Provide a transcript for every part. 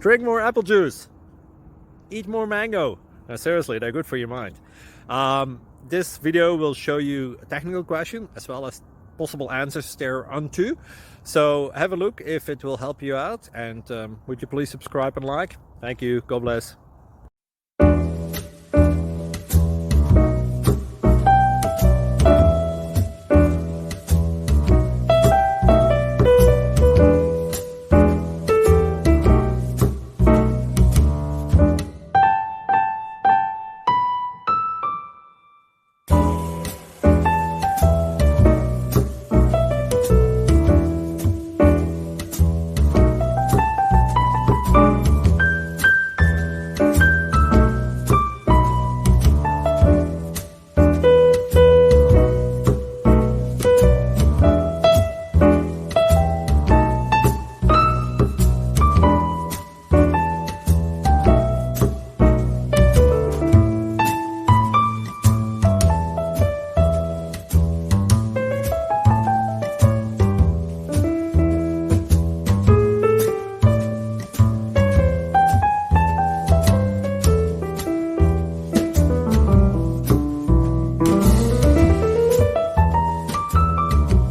Drink more apple juice. Eat more mango. No, seriously, they're good for your mind. This video will show you a technical question as well as possible answers thereunto. So have a look if it will help you out, and would you please subscribe and like? Thank you. God bless.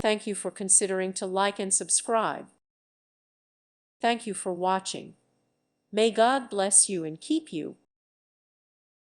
Thank you for considering to like and subscribe. Thank you for watching. May God bless you and keep you.